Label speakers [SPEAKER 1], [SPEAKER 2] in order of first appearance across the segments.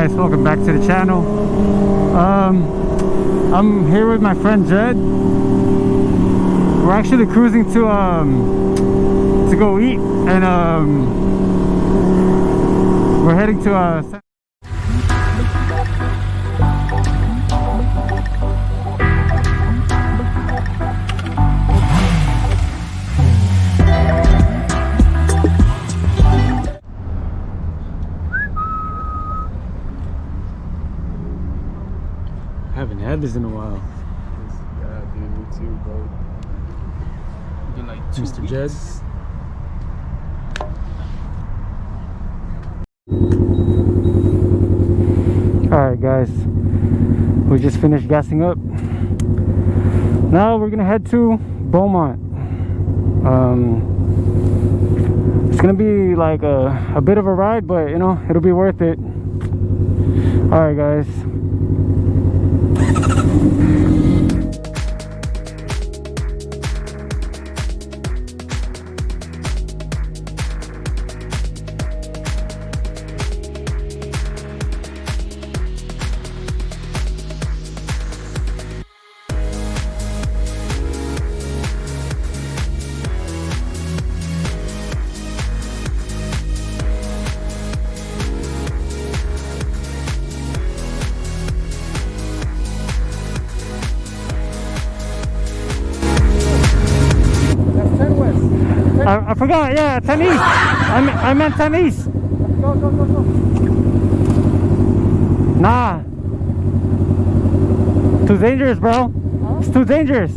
[SPEAKER 1] guys, welcome back to the channel. I'm here with my friend Jed. We're actually cruising to go eat, and we're heading to haven't had this in a while.
[SPEAKER 2] Yeah, dude, me too, bro. Been like 2
[SPEAKER 1] Mr.
[SPEAKER 2] weeks.
[SPEAKER 1] Jed. Alright guys, we just finished gassing up. Now we're gonna head to Beaumont. It's gonna be like a bit of a ride, but you know, it'll be worth it. Alright guys. I forgot, yeah, 10 East. I meant 10 East.
[SPEAKER 2] Go.
[SPEAKER 1] Nah. Too dangerous, bro.
[SPEAKER 2] Huh?
[SPEAKER 1] It's too dangerous.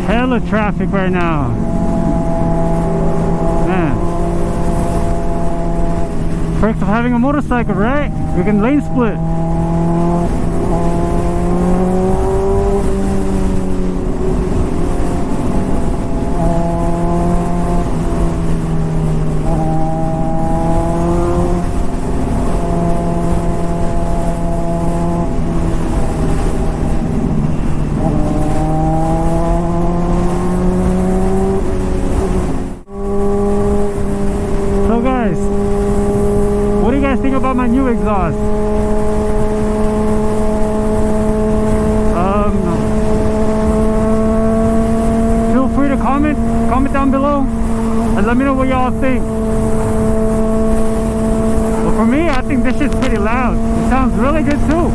[SPEAKER 1] Hella traffic right now. Man. Perks of having a motorcycle, right? We can lane split. About my new exhaust, feel free to comment down below and let me know what y'all think. But for me, I think this shit's pretty loud. It sounds really good too.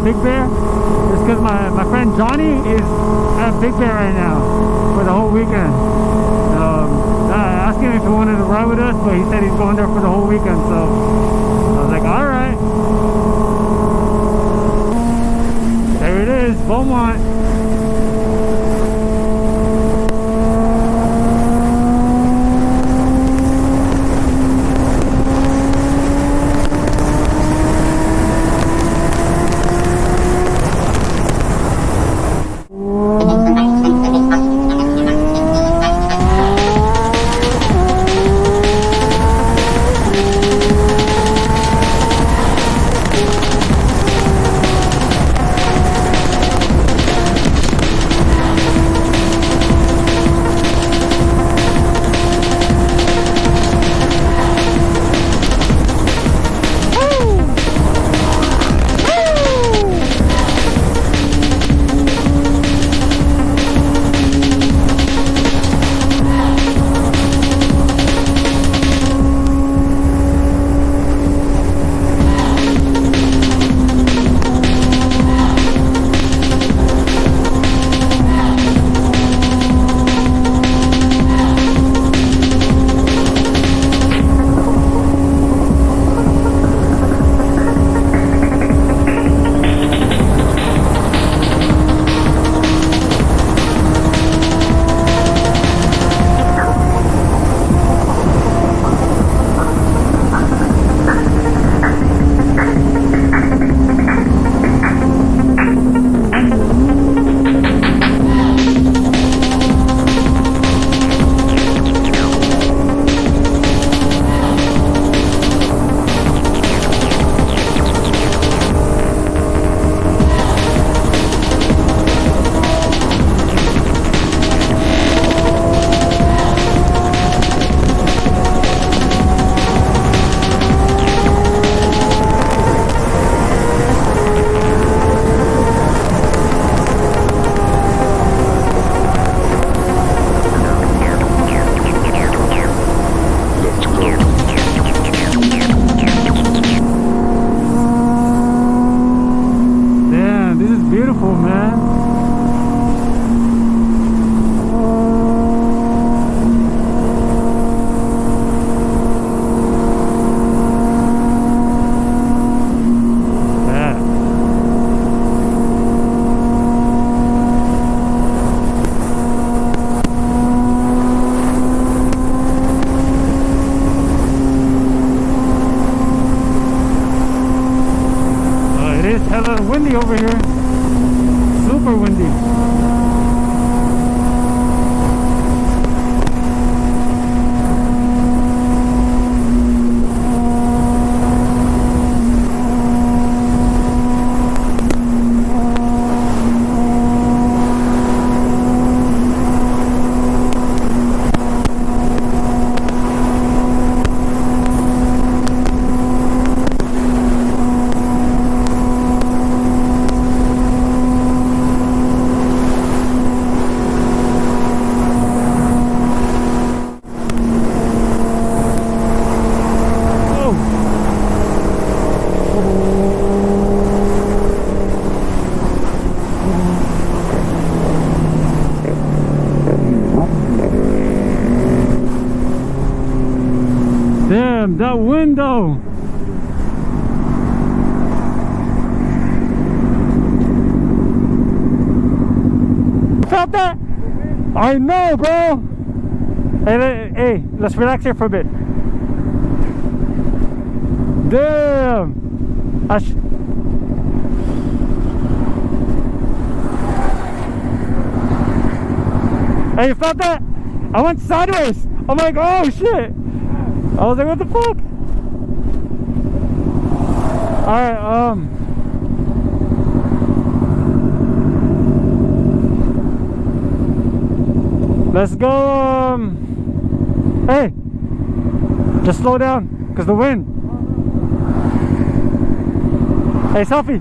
[SPEAKER 1] Big Bear is because my friend Johnny is at Big Bear right now for the whole weekend. I asked him if he wanted to ride with us, but he said he's going there for the whole weekend, so I was like, alright. There it is, Beaumont. Hella windy over here. Super windy. Damn, that window. Felt that? I know, bro. Hey, let's relax here for a bit. Damn. Hey, you felt that? I went sideways. I'm like, oh shit. I was like, what the fuck? Alright, let's go, hey, just slow down, because the wind. Hey, selfie.